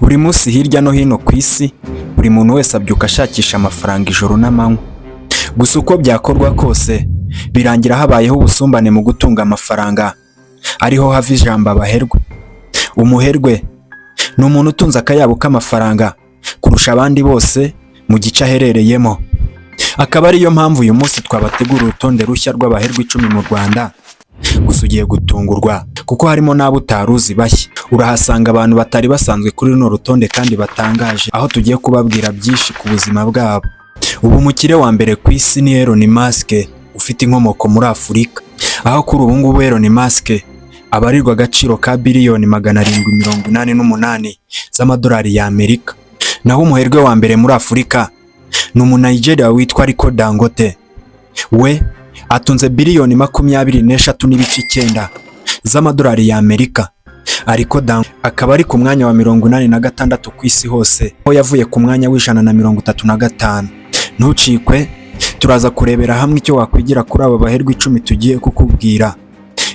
Buri munsi hirya no hino ku isi buri muntu wese abyuka ashakisha amafaranga ijoro n'amanywa. Gusa uko byakorwa kose birangira habayeho ubusumbane mu gutunga amafaranga, ariho hava ijambo abaherwe. Umuherwe ni umuntu utunze akayabo k'amafaranga kurusha abandi bose mu gice aherereyemo. Akaba ariyo mpamvu uyu munsi twabategura urutonde rushya rw'abaherwe 10 mu Rwanda. Gusa ugiye gutungurwa kuko harimo n'abo utaruzi bashya. Urahasanga abantu batari basanzwe kuri runo rutonde kandi batangaje, aho tugiye kubabwira byinshi ku buzima bwabo. Ubu umukire wa mbere ku isi ni Elon Musk, ufite inkomoko muri Afurika, aho kuri ubu ngubu Elon Musk abarirwa agaciro ka biliyoni 788 z'amadolari y'Amerika. Naho umuherwe wa mbere muri Afurika ni umunaigeria witwa Richest Dangote. We atunze biliyoni 23.9 z'amadolari y'Amerika. Ariko akaba ari ku mwanya wa 86 ku isi hose, aho yavuye ku mwanya w'135. Ntucikwe, turaza kurebera hamwe icyo wakwigira kuri aba baherwe 10 tugiye kukubwira.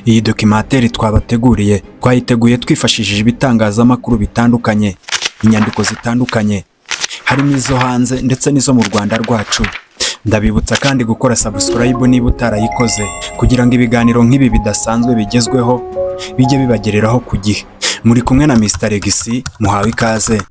Iyi documentary twabateguriye twayiteguye twifashishije ibitangazamakuru bitandukanye, inyandiko zitandukanye, harimo izo hanze ndetse n'izo mu Rwanda rwacu. Ndabibutsa kandi gukora subscribe niba utarayikoze, kugira ngo ibiganiro nk'ibi bidasanzwe bigezweho bijye bibagereraho ku gihe. Muri kumwe na Mr. Legacy, muhawe ikaze.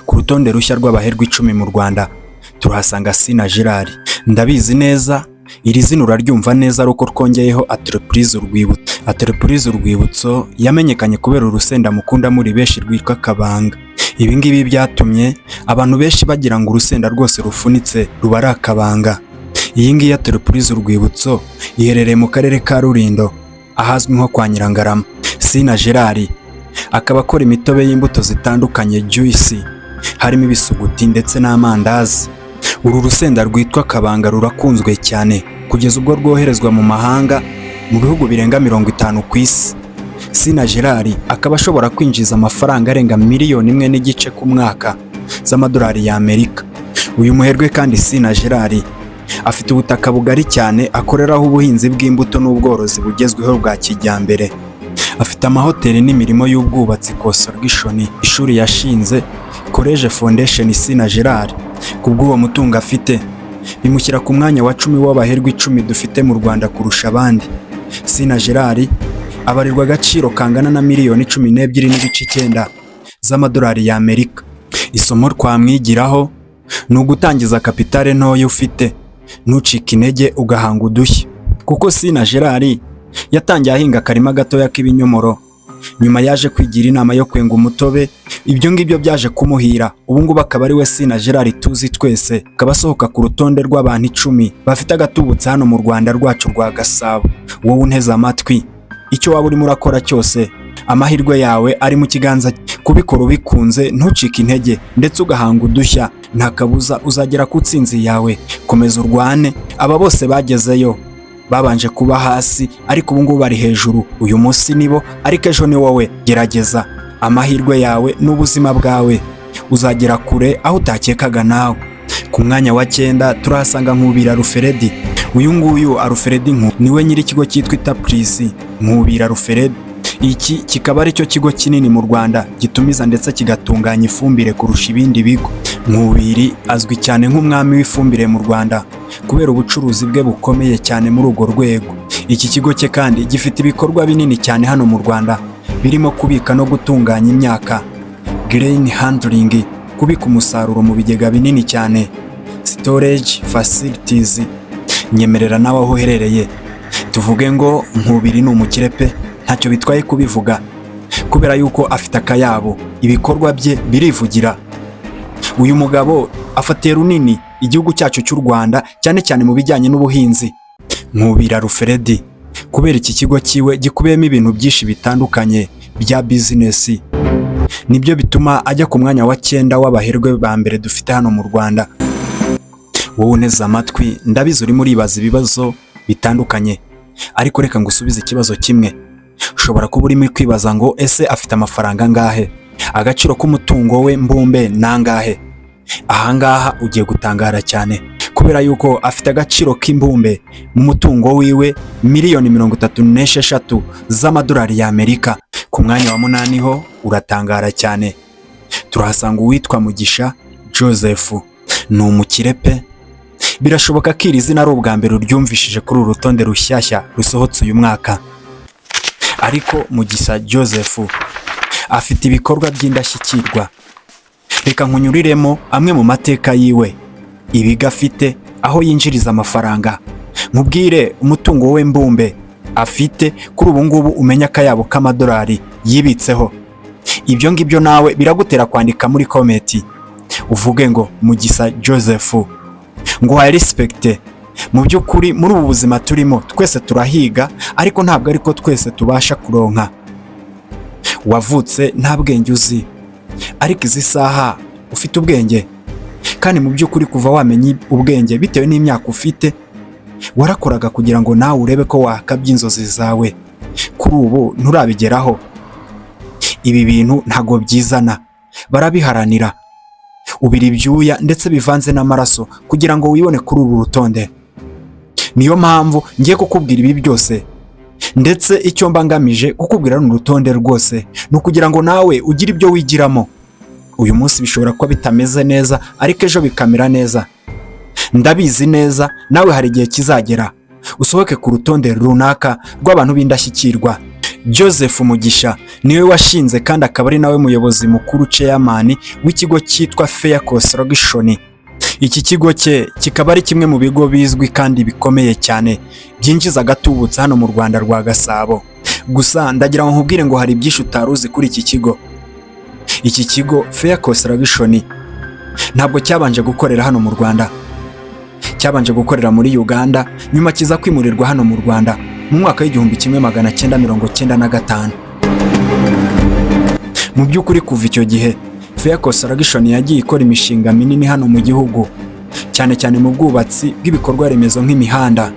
Ku rutonde rushya rw'abaherwe 10 mu Rwanda turahasanga Sina Gerard. Ndabizi neza iri zina uraryumva neza, ruko twongeyeho urwibutso yamenyekanye kubera urusenda mukunda muri benshi rwitwa kabanga. Ibi ngibi byatumye abantu benshi bagira ngo urusenda rwose rufunitse ruba ari akabanga. Iyi ngiyi urwibutso iherereye mu karere ka Rulindo, ahazwi nko kwa Nyirangarama. Sina Gerard akaba akora imitobe y'imbuto zitandukanye, juice, harimo ibisuguti ndetse n'amandazi. Uru rusenda rwitwa kabanga rurakunzwe cyane kugeza ubwo rwoherezwa mu mahanga mu bihugu birenga 50 ku isi. Sina Gerard akaba ashobora kwinjiza amafaranga arenga 1.5 miliyoni ku mwaka z'amadolari y'Amerika. Uyu muherwe kandi Sina Gerard afite ubutaka bugari cyane akoreraho ubuhinzi bw'imbuto n'ubworozi bugezweho bwa kijyambere. Afite amahoteli n'imirimo y'ubwubatsi construction. Ishuri yashinze College Foundation Sina Gerard. Kubw'uwo mutungo afite bimushyira ku mwanya wa 10 w'abaherwe 10 dufite mu Rwanda kurusha abandi. Sina Gerard abarirwa agaciro kangana na miliyoni 12.9 z'amadolari y'Amerika. Isomo twamwigiraho ni ugutangiza kapitale ntoya ufite, ntucike intege ugahanga udushya. Kuko Sina Gerard yatangiye ahinga akarima gatoya k'ibinyomoro, nyuma yaje kwigira inama yo kwenga umutobe. Ibyo ngibyo byaje kumuhira. Ubu ngubu akaba ari we Sina Gerard tuzi twese, akaba asohoka ku rutonde rw'abantu 10 bafite agatubutse hano mu Rwanda rwacu rwa Gasabo. Wowe unteze amatwi, icyo waba urimo urakora cyose, amahirwe yawe ari mu kiganza. Kubikora ubikunze, ntucike intege ndetse ugahanga udushya, nta kabuza uzagera ku tsinzi yawe. Komeza urwane. Aba bose bagezeyo babanje kuba hasi, ariko ubu ngubu bari hejuru. Uyu munsi nibo, ariko ejo ni wowe. Gerageza amahirwe yawe n'ubuzima bwawe, uzagera kure aho utakekaga nawe. Ku mwanya wa 9 turahasanga Nkubira Ruferedi. Uyu nguyu Ruferedi niwe nyiri ikigo cyitwa Itaprisi Nkubira Ruferedi. Iki kikaba ari cyo kigo kinini mu Rwanda gitumiza ndetse kigatunganya ifumbire kurusha ibindi bigo. Nkubiri azwi cyane nk'umwami w'ifumbire mu Rwanda kubera ubucuruzi bwe bukomeye cyane muri urwo rwego. Iki kigo cye kandi gifite ibikorwa binini cyane hano mu Rwanda, birimo kubika no gutunganya imyaka, grain handling, kubika umusaruro mu bigega binini cyane, storage facilities. Nyemerera nawe aho uherereye tuvuge ngo Nkubiri ni umukire pe, ntacyo bitwaye kubivuga kubera yuko afite akayabo. Ibikorwa bye birivugira. Uyu mugabo afatiye runini igihugu cyacu cy'u Rwanda, cyane cyane mu bijyanye n'ubuhinzi. Nkubira Ruferedi kubera iki kigo cyiwe gikubiyemo ibintu byinshi bitandukanye bya business, nibyo bituma ajya ku mwanya wa 9 w'abaherwe ba mbere dufite hano mu Rwanda. Wowe uneze amatwi, ndabizi urimo uribaza ibibazo bitandukanye, ariko reka ngusubize ikibazo kimwe. Ushobora kuba urimo kwibaza ngo ese afite amafaranga angahe? Agaciro k'umutungo we mbumbe nangahe? Ahangaha ugiye gutangara cyane kubera yuko afite agaciro k'imbumbe mu mutungo wiwe miliyoni 36 z'amadolari y'Amerika. Ku mwanya wa 8 ho uratangara cyane, turahasanga uwitwa Mugisha Joseph. Ni umukire pe. Birashoboka ko iri zina ari ubwa mbere uryumvishije kuri uru rutonde rushyashya rusohotse uyu mwaka. Ariko Mugisha Joseph afite ibikorwa by'indashyikirwa. Reka nkunyuriremo amwe mu mateka yiwe, ibiga afite, aho yinjiriza amafaranga. Nkubwire umutungo we mbumbe afite kuri ubu ngubu, umenya akayabo k'amadolari yibitseho. Ibyo ngibyo nawe biragutera kwandika muri komenti uvuge ngo Mugisha Joseph, ngo wa respect. Mu by'ukuri muri ubu buzima turimo twese turahiga, ariko ntabwo ariko twese tubasha kuronka. Wavutse nta bwenge uzi, ariko izi saha ufite ubwenge. Kandi mu by'ukuri kuva wamenye ubwenge bitewe n'imyaka ufite, warakoraga kugira ngo nawe urebe ko wakabya inzozi zawe. Kuri ubu nturabigeraho. Ibi bintu ntago byizana, barabiharanira. Ubira ibyuya ndetse bivanze n'amaraso kugira ngo wibone kuri uru rutonde. Niyo mpamvu ngiye kukubwira ibi byose, ndetse icyo mbangamije kukubwira runo rutonde rwose ni ukugira ngo nawe ugire ibyo wigiramo. Uyu munsi bishobora kuba bitameze neza, ariko ejo bikamera neza. Ndabizi neza nawe hari igihe kizagera usohoke ku rutonde runaka rw'abantu b'indashyikirwa. Joseph Mugisha niwe washinze kandi akaba ari nawe muyobozi mukuru chairman w'ikigo cyitwa Fair Construction. Iki kigo cye kikaba ari kimwe mu bigo bizwi kandi bikomeye cyane byinjiza agatubutse hano mu Rwanda rwa Gasabo. Gusa ndagira ngo nkubwire ngo hari byinshi utaruzi kuri iki kigo. Iki kigo Fair Construction ntabwo cyabanje gukorera hano mu Rwanda, cyabanje gukorera muri Uganda, nyuma kiza kwimurirwa hano mu Rwanda mu mwaka w'1995. Mu by'ukuri kuva icyo gihe Fair Construction yagiye ikora imishinga minini hano mu gihugu, cyane cyane mu bwubatsi bw'ibikorwa remezo nk'imihanda.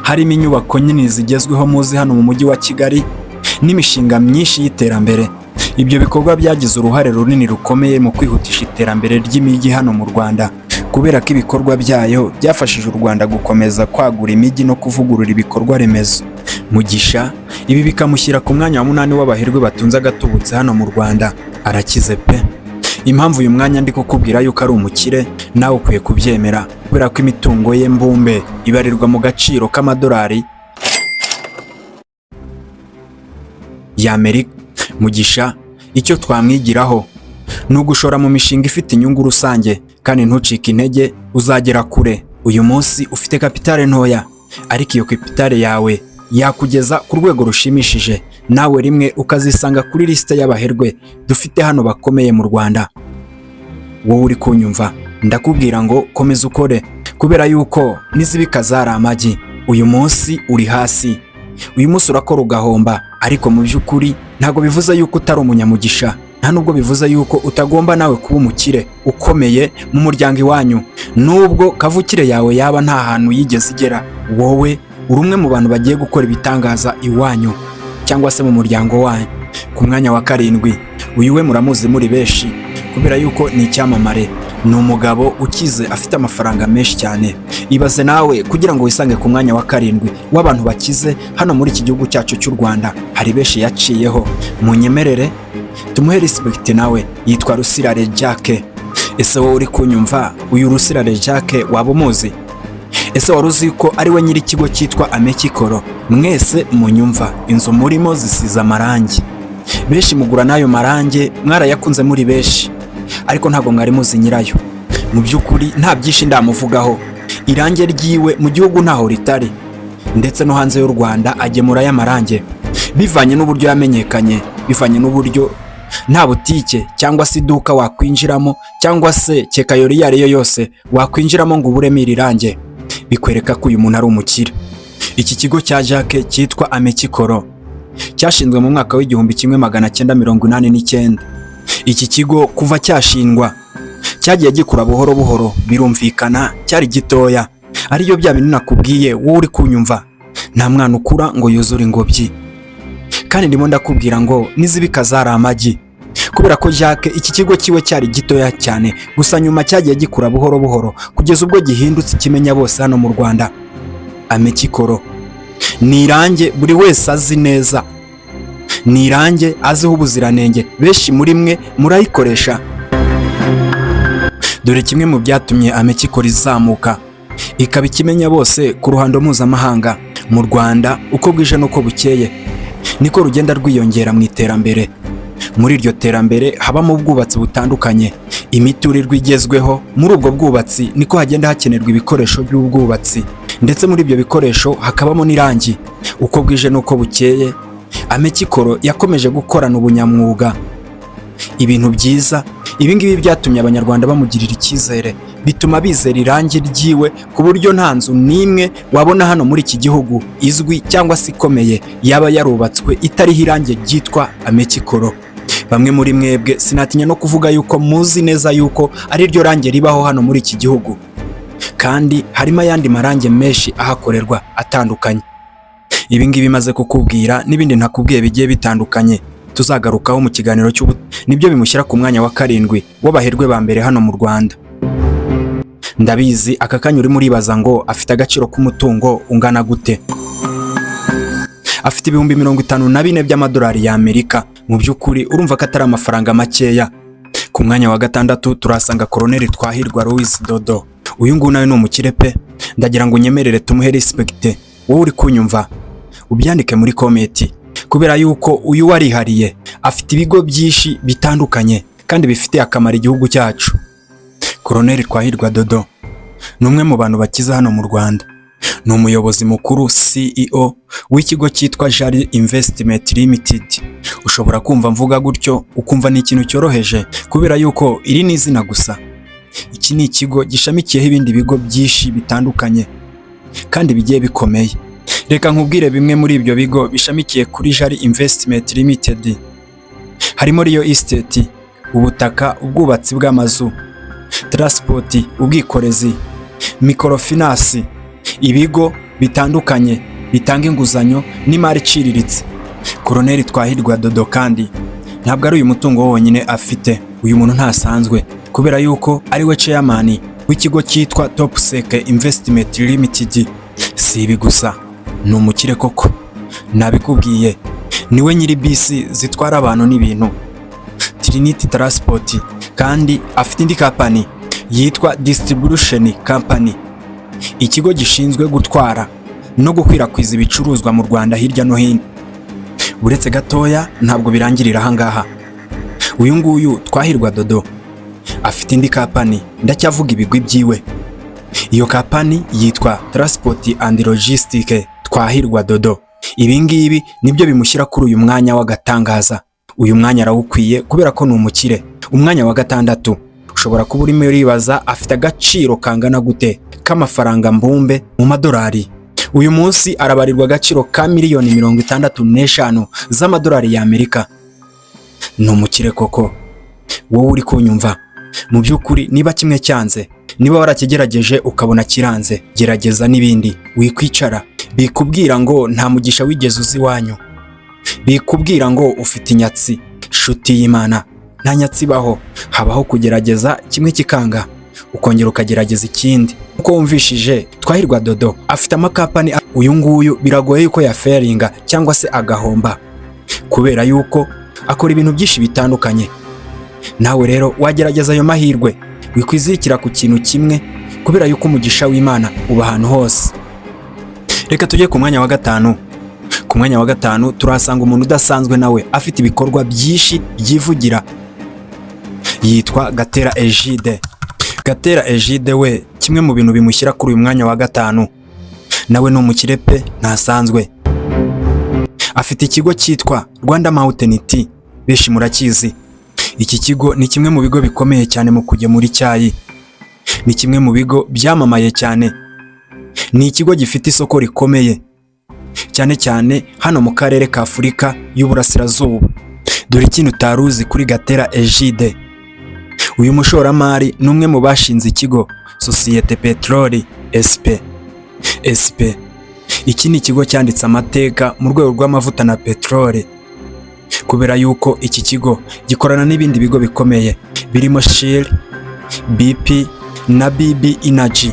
Harimo inyubako nyinshi zigezweho muzi hano mu mujyi wa Kigali n'imishinga myinshi y'iterambere. Ibyo bikorwa byagize uruhare runini rukomeye mu kwihutisha iterambere ry'imijyi hano mu Rwanda, kubera ko ibikorwa byayo byafashije u Rwanda gukomeza kwagura imijyi no kuvugurura ibikorwa remezo. Mugisha ibi bikamushyira ku mwanya wa 8 w'abaherwe batunze agatubutse hano mu Rwanda. Arakize pe. Impamvu uyu mwanya ndi kukubwira yuko ari umukire, nawe ukwiye kubyemera, kubera ko imitungo ye mbumbe ibarirwa mu gaciro k'amadolari y'Amerika. Mugisha icyo twamwigiraho ni ugushora mu mishinga ifite inyungu rusange, kandi ntucike intege, uzagera kure. Uyu munsi ufite kapitale ntoya, ariko iyo kapitale yawe yakugeza ku rwego rushimishije, nawe rimwe ukazisanga kuri liste y'abaherwe dufite hano bakomeye mu Rwanda. Wowe uri kunyumva, ndakubwira ngo komeza ukore, kubera yuko nizibika zari amagi. Uyu munsi uri hasi, uyu munsi urakora ugahomba, ariko mu by'ukuri ntago bivuze yuko utari umunyamugisha, nta nubwo bivuze yuko utagomba nawe kuba umukire ukomeye mu muryango iwanyu. Nubwo kavukire yawe yaba nta hantu yigeze igera, wowe uri umwe mu bantu bagiye gukora ibitangaza iwanyu cyangwa se mu muryango wanyu. Ku mwanya wa 7 uyu we muramuzi muri benshi kubera yuko ni icyamamare. Ni umugabo ukize afite amafaranga menshi cyane. Ibaze nawe kugira ngo wisange ku mwanya wa 7 w'abantu bakize hano muri iki gihugu cyacu cy'u Rwanda. Hari benshi yaciyeho, munyemerere tumuhe respect. Nawe yitwa Rusirare Jacques. Ese wowe uri kunyumva, uyu Rusirare Jacques wabo muzi? Ese wari uzi ko ari we nyiri ikigo cyitwa Agaciro? Mwese munyumva, inzu murimo zisiza amarangi, benshi mugura nayo marangi, mwarayakunze muri benshi, ariko ntabwo mwari muzi nyirayo. Mu by'ukuri nta byinshi ndamuvugaho. Irange ryiwe mu gihugu ntaho ritari, ndetse no hanze y'u Rwanda agemura y'amarangi, bivanye n'uburyo yamenyekanye, bivanye n'uburyo nta butike cyangwa se iduka wakwinjiramo, cyangwa se kekayori iyo ariyo yose wakwinjiramo ngo uburemo irange, bikwereka ko uyu muntu ari umukire. Iki kigo cya Jacques cyitwa Agaciro cyashinzwe mu mwaka w'1989. Iki kigo kuva cyashingwa cyagiye gikura buhoro buhoro, birumvikana cyari gitoya. Ariyo bya bintu nakubwiye wowe uri kunyumva, nta mwana ukura ngo yuzure ingobyi. Kandi ndimo ndakubwira ngo nizibika zari amagi. kubera ko Jacques iki kigo kiwe cyari gitoya cyane, gusa nyuma cyagiye gikura buhoro buhoro kugeza ubwo gihindutse ikimenya bose hano mu Rwanda. Amekikoro ni irange buri wese azi neza, ni irange aziho ubuziranenge, benshi muri mwe murayikoresha. Dore kimwe mu byatumye amekikoro izamuka ikaba ikimenya bose ku ruhando mpuzamahanga. Mu Rwanda uko bwije n'uko bukeye niko rugenda rwiyongera mu iterambere. Muri iryo terambere habamo ubwubatsi butandukanye, imiturirwa igezweho. Muri ubwo bwubatsi niko hagenda hakenerwa ibikoresho by'ubwubatsi, ndetse muri ibyo bikoresho hakabamo n'irangi. Uko bwije n'uko bukeye amekikoro yakomeje gukorana ubunyamwuga ibintu byiza. Ibi ngibi byatumye abanyarwanda bamugirira icyizere, bituma bizera irangi ryiwe ku buryo nta nzu n'imwe wabona hano muri iki gihugu izwi cyangwa se ikomeye yaba yarubatswe itariho irangi ryitwa amekikoro. Bamwe muri mwebwe sinatinya no kuvuga yuko muzi neza yuko ari ryo rangi ribaho hano muri iki gihugu, kandi harimo ayandi marangi menshi ahakorerwa atandukanye. Ibi ngibi maze kukubwira n'ibindi ntakubwiye bigiye bitandukanye tuzagarukaho mu kiganiro nibyo bimushyira ku mwanya wa 7 w'abaherwe ba mbere hano mu Rwanda. Ndabizi aka kanya uri muribaza ngo afite agaciro k'umutungo ungana gute? Afite ibihumbi 54 by'amadolari y'Amerika. Mu by'ukuri urumva ko atari amafaranga makeya. Ku mwanya wa 6 turasanga Colonel Twahirwa Louis Dodo. Uyu nguyu nawe ni umukire pe, ndagira ngo unyemerere tumuhe respect. Wowe uri kunyumva ubyandike muri comment, kubera yuko uyu warihariye afite ibigo byinshi bitandukanye kandi bifitiye akamaro igihugu cyacu. Colonel Twahirwa Dodo ni umwe mu bantu bakize hano mu Rwanda. Ni umuyobozi mukuru CEO w'ikigo cyitwa Jari Investment Limited. Ushobora kumva mvuga gutyo ukumva ni ikintu cyoroheje, kubera yuko iri ni izina gusa. Iki ni ikigo gishamikiyeho ibindi bigo byinshi bitandukanye kandi bigiye bikomeye. Reka nkubwire bimwe muri ibyo bigo bishamikiye kuri Jari Investment Limited. Harimo Real Estate, ubutaka, ubwubatsi bw'amazu, transport, ubwikorezi, microfinance, ibigo bitandukanye bitanga inguzanyo n'imari iciriritse. Colonel Twahirwa Dodo kandi ntabwo ari uyu mutungo wonyine afite. Uyu muntu ntasanzwe, kubera yuko ari we chairman w'ikigo cyitwa Top Sec Investment Limited. Si ibi gusa, ni umukire koko, nabikubwiye. Niwe nyiri bisi zitwara abantu n'ibintu, Trinity Transport, kandi afite indi company yitwa Distribution Company, ikigo gishinzwe gutwara no gukwirakwiza ibicuruzwa mu Rwanda hirya no hino. Buretse gatoya ntabwo birangirira aha ngaha. Uyu nguyu Twahirwa Dodo afite indi company, ndacyavuga ibigwi byiwe. Iyo company yitwa Transport and Logistics Twahirwa Dodo. Ibi ngibi nibyo bimushyira kuri uyu mwanya w'agatangaza. Uyu mwanya arawukwiye kubera ko ni umukire. Umwanya wa 6 ushobora kuba urimo uribaza afite agaciro kangana gute k'amafaranga mbumbe mu madolari. Uyu munsi arabarirwa agaciro ka miliyoni 65 z'amadolari y'Amerika. Ni umukire koko. Wowe uri kunyumva, mu by'ukuri niba kimwe cyanze, niba warakigerageje ukabona kiranze, gerageza n'ibindi. Wikwicara bikubwira ngo nta mugisha wigeze uzi wanyu, bikubwira ngo ufite inyatsi. Shuti y'Imana, nta nyatsi baho, habaho kugerageza kimwe kikanga ukongera ukagerageza ikindi. Uko wumvishije Twahirwa Dodo afite amakapani. Uyu nguyu biragoye yuko yaferinga cyangwa se agahomba, kubera yuko akora ibintu byinshi bitandukanye. Nawe rero wagerageza ayo mahirwe, wikwizirikira ku kintu kimwe, kubera yuko umugisha w'Imana uba ahantu hose. Reka tujye ku mwanya wa 5. Ku mwanya wa 5 turasanga umuntu udasanzwe, nawe afite ibikorwa byinshi byivugira. Yitwa Gatera Egide. Gatera Egide we kimwe mu bintu bimushyira kuri uyu mwanya wa 5, nawe ni umukire pe, ntasanzwe. Afite ikigo cyitwa Rwanda Mountain Tea, benshi murakizi. Iki kigo ni kimwe mu bigo bikomeye cyane mu kugemura icyayi. Ni kimwe mu bigo byamamaye cyane. Ni ikigo gifite isoko rikomeye cyane cyane hano mu karere ka Afurika y'Uburasirazuba. Dore ikintu utaruzi kuri Gatera Egide. Uyu mushoramari ni umwe mu bashinze ikigo Societe Petroli SP. Iki ni ikigo cyanditse amateka mu rwego rw'amavuta na petrole. kubera yuko iki kigo gikorana n'ibindi bigo bikomeye birimo Shell, BP na BB Energy.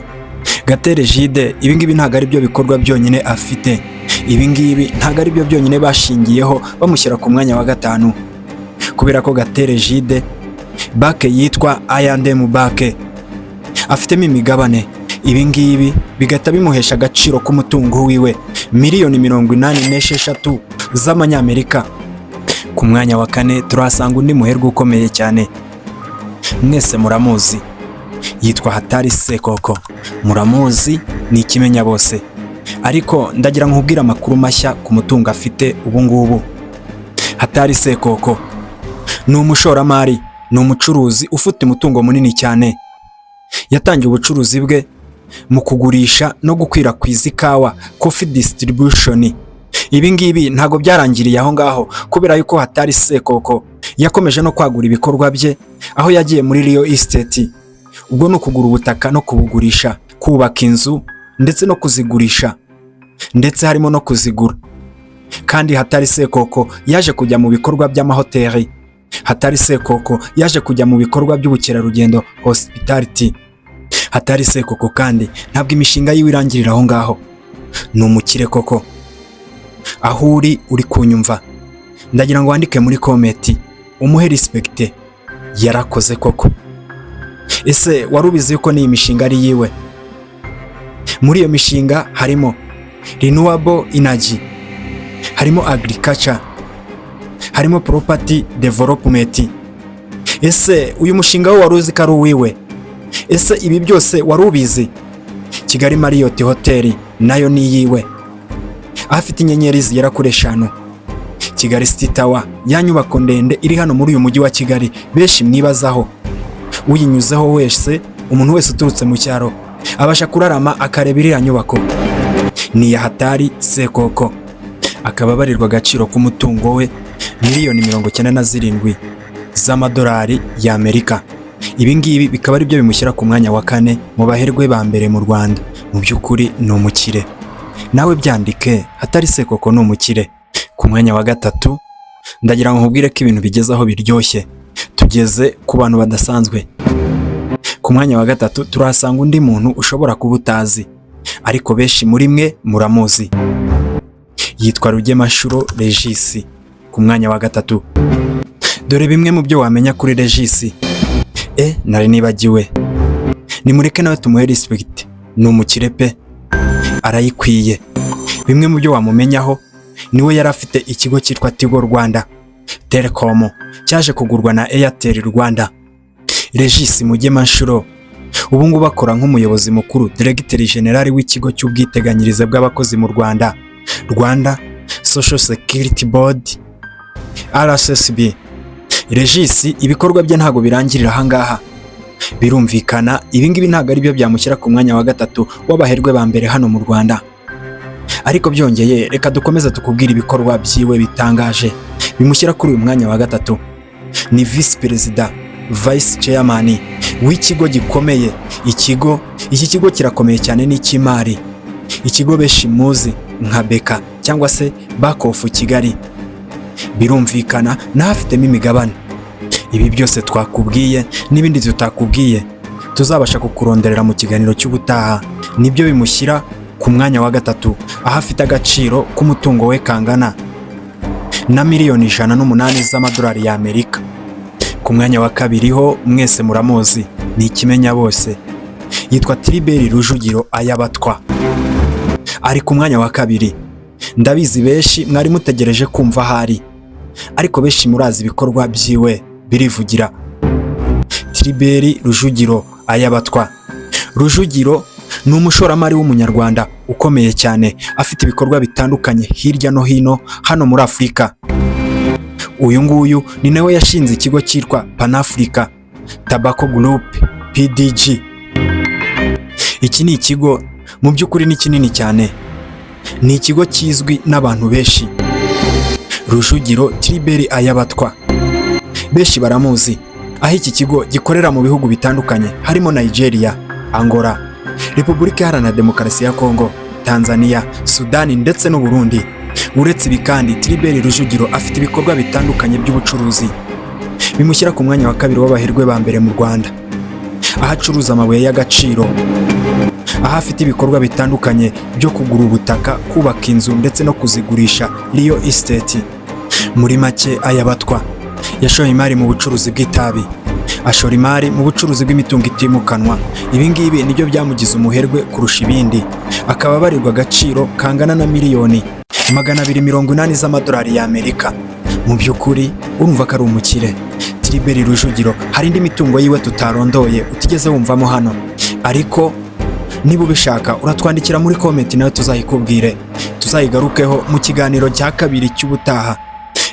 Gatera Jide ibingibi ntabwo ari byo bikorwa byonyine afite, ibingibi ntabwo ari byo byonyine bashingiyeho bamushyira ku mwanya wa 5, kubera ko Gatera Jide bake yitwa I&M bake afitemo imigabane. Ibingibi bigata bimuhesha agaciro k'umutungo wiwe miliyoni 86 z'amanyamerika. Ku mwanya wa 4 turahasanga undi muherwe ukomeye cyane, mwese muramuzi, yitwa Hatari Sekoko. Muramuzi, ni ikimenya bose, ariko ndagira nkubwira amakuru mashya ku mutungo afite ubu ngubu. Hatari Sekoko ni umushoramari, ni umucuruzi ufite umutungo munini cyane. Yatangiye ubucuruzi bwe mu kugurisha no gukwirakwiza ikawa, coffee distribution. Ibingibi ntago byarangiriye aho ngaho, kubera yuko Hatari Sekoko yakomeje no kwagura ibikorwa bye, aho yagiye muri Real Estate, ubwo no kugura ubutaka no kubugurisha, kubaka inzu ndetse no kuzigurisha, ndetse harimo no kuzigura. Kandi Hatari Sekoko yaje kujya mu bikorwa by'amahoteli. Hatari Sekoko yaje kujya mu bikorwa by'ubukerarugendo, hospitality. Hatari Sekoko kandi ntabwo imishinga yiwe irangirira aho ngaho, ni umukire koko. Aho uri kunyumva, ndagira ngo wandike muri comment umuhe respect, yarakoze koko. Ese warubizi yuko ni imishinga ari yiwe? Muri iyo mishinga harimo renewable energy, harimo agriculture, harimo property development. Ese uyu mushinga wo waruzi ko ari uwiwe? Ese ibi byose warubizi? Kigali Marriott Hotel nayo ni yiwe, afite inyenyeri zigera kuri 5. Kigali City Tower, ya nyubako ndende iri hano muri uyu mujyi wa Kigali benshi mwibazaho, uyinyuzeho wese, umuntu wese uturutse mu cyaro abasha kurarama akareba iriya nyubako. Ni ya Hatari Sekoko, akaba abarirwa agaciro k'umutungo we miliyoni 97 z'amadolari y'Amerika. Ibingibi bikaba ari byo bimushyira ku mwanya wa 4 mu baherwe ba mbere mu Rwanda. Mu by'ukuri ni umukire, nawe byandike, Hatari Sekoko ni umukire. Ku mwanya wa 3 ndagira ngo nkubwire ko ibintu bigeze aho biryoshye, tugeze ku bantu badasanzwe. Ku mwanya wa 3 turahasanga undi muntu ushobora kuba utazi, ariko benshi muri mwe muramuzi, yitwa Rugemashuro Richest. Ku mwanya wa 3 dore bimwe mu byo wamenya kuri Richest. Nari nibagiwe, nimureke nawe tumuhe respect, ni umukire pe, arayikwiye. Bimwe mu byo wamumenyaho, niwe yari afite ikigo cyitwa Tigo Rwanda Telecom, cyaje kugurwa na Airtel Rwanda. Richest Mugemashuro ubu ngubu akora nk'umuyobozi mukuru, Directeur General w'ikigo cy'ubwiteganyirize bw'abakozi mu Rwanda, Rwanda Social Security Board RSSB. Richest ibikorwa bye ntago birangirira aha ngaha, birumvikana ibingibi ntago ari byo byamushyira ku mwanya wa 3 w'abaherwe ba mbere hano mu Rwanda. Ariko byongeye, reka dukomeze tukubwira ibikorwa byiwe bitangaje bimushyira kuri uyu mwanya wa 3. Ni Vice President, Vice Chairman w'ikigo gikomeye. Iki kigo kirakomeye cyane, ni cy'imari, ikigo benshi muzi nka Beka cyangwa se Bank of Kigali. Birumvikana n'afitemo imigabane. Ibi byose twakubwiye n'ibindi tutakubwiye tuzabasha kukuronderera mu kiganiro cy'ubutaha, nibyo bimushyira ku mwanya wa 3, aho afite agaciro k'umutungo we kangana na miliyoni 108 z'amadolari y'Amerika. Ku mwanya wa 2 ho mwese muramuzi, ni ikimenya bose, yitwa Tribert Rujugiro Ayabatwa. Ari ku mwanya wa 2. Ndabizi benshi mwari mutegereje kumva hari, ariko benshi murazi ibikorwa byiwe birivugira. Tribert Rujugiro Ayabatwa. Rujugiro ni umushoramari w'umunyarwanda ukomeye cyane, afite ibikorwa bitandukanye hirya no hino hano muri Afurika. Uyu nguyu ni nawe yashinze ikigo cyitwa Pan Africa Tobacco Group PDG. Iki ni ikigo mu by'ukuri ni kinini cyane, ni ikigo kizwi n'abantu benshi. Rujugiro Tribert Ayabatwa benshi baramuzi, aho iki kigo gikorera mu bihugu bitandukanye harimo Nigeria, Angola, Repubulika Iharanira Demokarasi ya Kongo, Tanzania, Sudani ndetse n'u Burundi. Uretse ibi kandi Tribert Rujugiro afite ibikorwa bitandukanye by'ubucuruzi bimushyira ku mwanya wa kabiri w'abaherwe ba mbere mu Rwanda, aho acuruza amabuye y'agaciro, aho afite ibikorwa bitandukanye byo kugura ubutaka, kubaka inzu ndetse no kuzigurisha real estate. Muri make aya batwa yashoye imari mu bucuruzi bw'itabi, ashora imari mu bucuruzi bw'imitungo itimukanwa. Ibi ngibi nibyo byamugize umuherwe kurusha ibindi, akaba abarirwa agaciro kangana na miliyoni 280 z'amadolari y'Amerika. Mu by'ukuri urumva ko ari umukire. Tribert Rujugiro hari indi mitungo yiwe tutarondoye utigeze wumvamo hano, ariko niba ubishaka uratwandikira muri comment nayo tuzayikubwire, tuzayigarukeho mu kiganiro cya kabiri cy'ubutaha.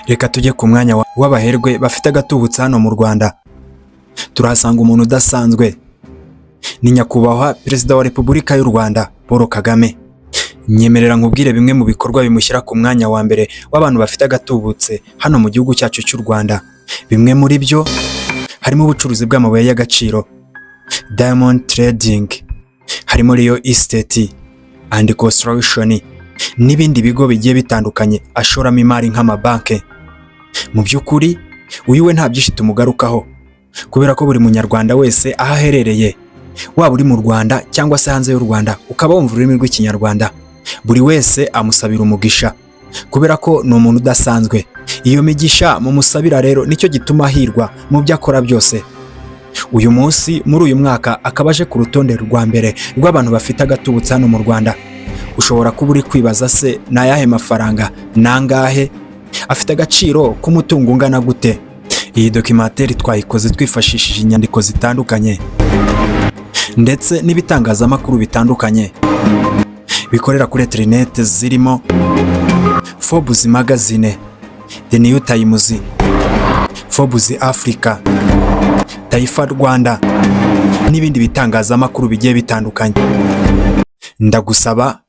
Reka tujye ku mwanya w'abaherwe bafite agatubutse hano mu Rwanda. Turahasanga umuntu udasanzwe, ni nyakubahwa Perezida wa Repubulika y'u Rwanda Paul Kagame. Nyemerera nkubwire bimwe mu bikorwa bimushyira ku mwanya wa mbere w'abantu bafite agatubutse hano mu gihugu cyacu cy'u Rwanda. Bimwe muri byo harimo ubucuruzi bw'amabuye y'agaciro, diamond trading, harimo real estate and construction n'ibindi bigo bigiye bitandukanye ashoramo imari nk'amabanke. Mu by'ukuri uyu we nta byinshi tumugarukaho, kubera ko buri munyarwanda wese aho aherereye, waba uri mu Rwanda cyangwa se hanze y'u Rwanda ukaba wumva ururimi rw'ikinyarwanda, buri wese amusabira umugisha, kubera ko ni umuntu udasanzwe. Iyo migisha mu musabira rero nicyo gituma ahirwa mu byo akora byose. Uyu munsi muri uyu mwaka akaba aje ku rutonde rwa mbere rw'abantu bafite agatubutse hano mu Rwanda. Ushobora kuba uri kwibaza se ni ayahe mafaranga, nangahe, afite agaciro k'umutungo ungana gute? Iyi documentary twayikoze twifashishije inyandiko zitandukanye ndetse n'ibitangazamakuru bitandukanye bikorera kuri internet, zirimo Forbes magazine, The New Times, Forbes Africa, Taifa Rwanda n'ibindi bitangazamakuru bigiye bitandukanye. Ndagusaba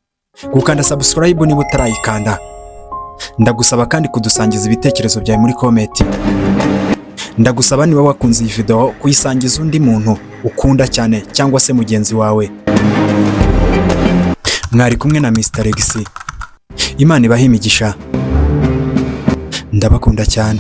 gukanda subscribe niba utarayikanda. Ndagusaba kandi kudusangiza ibitekerezo byawe muri comment. Ndagusaba niba wakunze iyi video kuyisangiza undi muntu ukunda cyane cyangwa se mugenzi wawe. Mwari kumwe na Mr. X. Imana ibahe imigisha. Ndabakunda cyane.